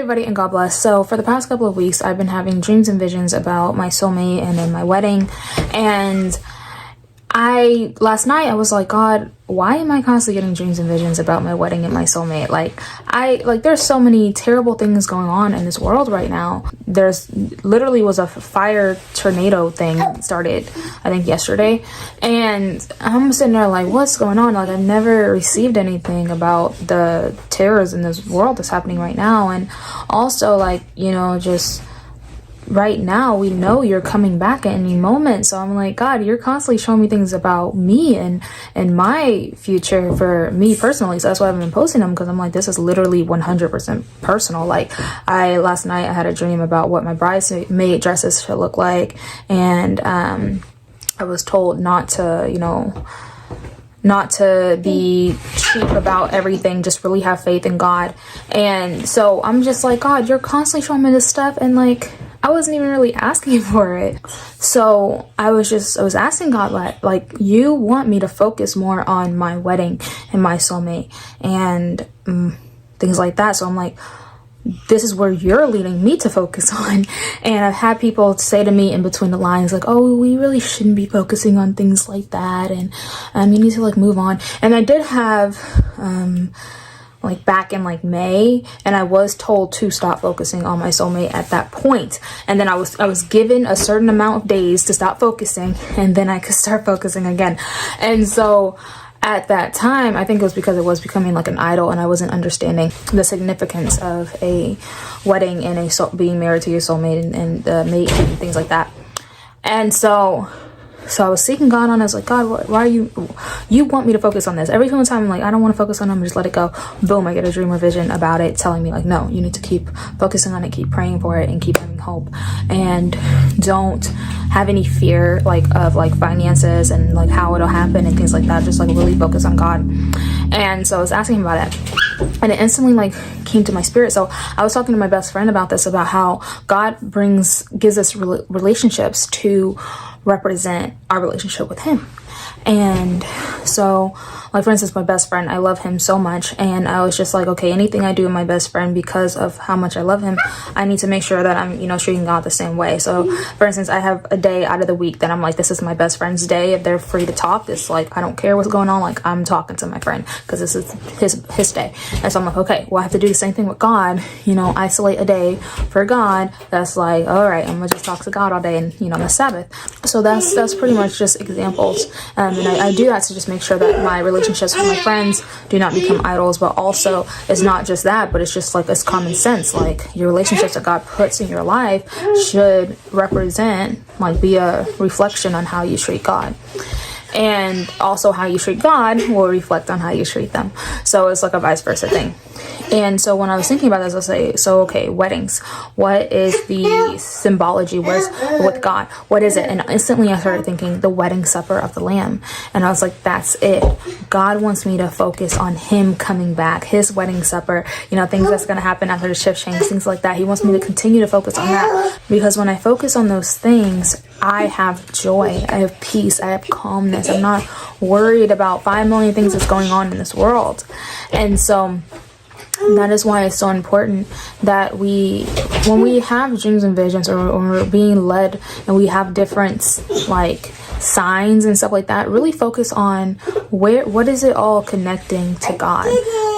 everybody, and God bless. So for the past couple of weeks, I've been having dreams and visions about my soulmate and then my wedding. And last night I was like, God, why am I constantly getting dreams and visions about my wedding and my soulmate? There's so many terrible things going on in this world right now. There's literally was a fire tornado thing that started, I think, yesterday. And I'm sitting there like, what's going on? Like, I've never received anything about the terrors in this world that's happening right now. And also, like, you know, just right now we know you're coming back at any moment. So I'm like, God, you're constantly showing me things about me and my future for me personally. So that's why I've been posting them, because I'm like, this is literally 100% personal. Like, last night I had a dream about what my bridesmaid dresses should look like, and I was told not to be cheap about everything, just really have faith in God. And so I'm just like, God, you're constantly showing me this stuff, and like, I wasn't even really asking for it. So I was asking God, like, you want me to focus more on my wedding and my soulmate and things like that. So I'm like, this is where you're leading me to focus on. And I've had people say to me in between the lines, like, oh, we really shouldn't be focusing on things like that, and you need to like move on. And I did have like back in like May, and I was told to stop focusing on my soulmate at that point. And then I was given a certain amount of days to stop focusing, and then I could start focusing again. And so at that time, I think it was because it was becoming like an idol, and I wasn't understanding the significance of a wedding and being married to your soulmate and the mate and things like that. And so I was seeking God on it. I was like, God, why are you want me to focus on this? Every single time I'm like, I don't want to focus on them, just let it go. Boom, I get a dream or vision about it telling me like, no, you need to keep focusing on it, keep praying for it, and keep having hope, and don't have any fear of finances and like how it'll happen and things like that. Just like really focus on God. And so I was asking him about it, and it instantly like came to my spirit. So I was talking to my best friend about this, about how God gives us relationships to represent our relationship with him. And so, like, for instance, my best friend, I love him so much, and I was just like, okay, anything I do with my best friend, because of how much I love him, I need to make sure that I'm, treating God the same way. So for instance, I have a day out of the week that I'm like, this is my best friend's day. If they're free to talk, it's like, I don't care what's going on, like, I'm talking to my friend because this is his day. And so I'm like, okay, well, I have to do the same thing with God, isolate a day for God that's like, all right, I'm gonna just talk to God all day, and the Sabbath. So that's pretty much just examples. And I do that to just make sure that my relationships with my friends do not become idols. But also, it's not just that, but it's just like, it's common sense. Like, your relationships that God puts in your life should represent, like, be a reflection on how you treat God. And also, how you treat God will reflect on how you treat them. So it's like a vice versa thing. And so when I was thinking about this, I was like, so okay, weddings, what is the symbology with God? What is it? And instantly I started thinking the wedding supper of the Lamb. And I was like, that's it. God wants me to focus on him coming back, his wedding supper, things that's going to happen after the shift change, things like that. He wants me to continue to focus on that, because when I focus on those things, I have joy, I have peace, I have calmness. I'm not worried about 5 million things that's going on in this world. And so that is why it's so important that when we have dreams and visions, or we're being led and we have different like signs and stuff like that, really focus on what is it all connecting to God?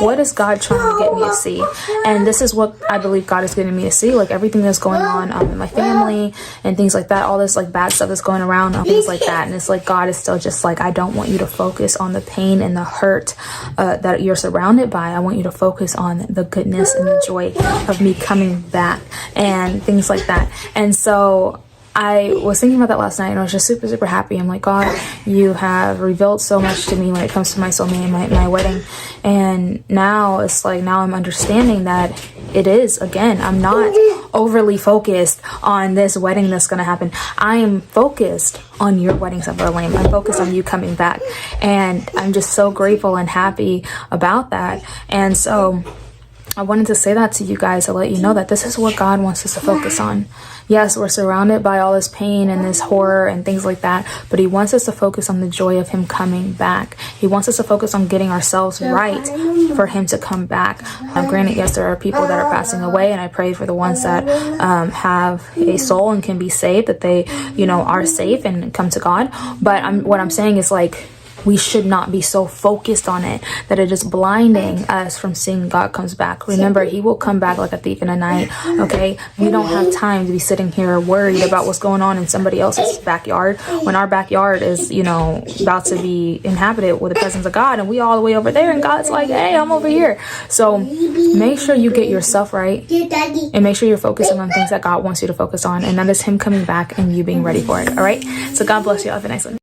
What is God trying to get me to see? And this is what I believe God is getting me to see, like everything that's going on in my family and things like that, all this like bad stuff that's going around and things like that. And it's like, God is still just like, I don't want you to focus on the pain and the hurt that you're surrounded by. I want you to focus on the goodness and the joy of me coming back and things like that. And so I was thinking about that last night, and I was just super, super happy. I'm like, God, you have revealed so much to me when it comes to my soulmate and my wedding. And now it's like, now I'm understanding that it is, again, I'm not overly focused on this wedding that's going to happen. I am focused on your wedding supper, Lamb. I'm focused on you coming back. And I'm just so grateful and happy about that. And so I wanted to say that to you guys to let you know that this is what God wants us to focus on. Yes, we're surrounded by all this pain and this horror and things like that, but he wants us to focus on the joy of him coming back. He wants us to focus on getting ourselves right for him to come back. Granted, yes, there are people that are passing away, and I pray for the ones that have a soul and can be saved, that they, you know, are safe and come to God. But what I'm saying is, like, we should not be so focused on it that it is blinding us from seeing God comes back. Remember, he will come back like a thief in the night, okay? We don't have time to be sitting here worried about what's going on in somebody else's backyard when our backyard is, you know, about to be inhabited with the presence of God, and we all the way over there, and God's like, hey, I'm over here. So make sure you get yourself right, and make sure you're focusing on things that God wants you to focus on, and that is him coming back and you being ready for it. All right? So God bless you. Have a nice one.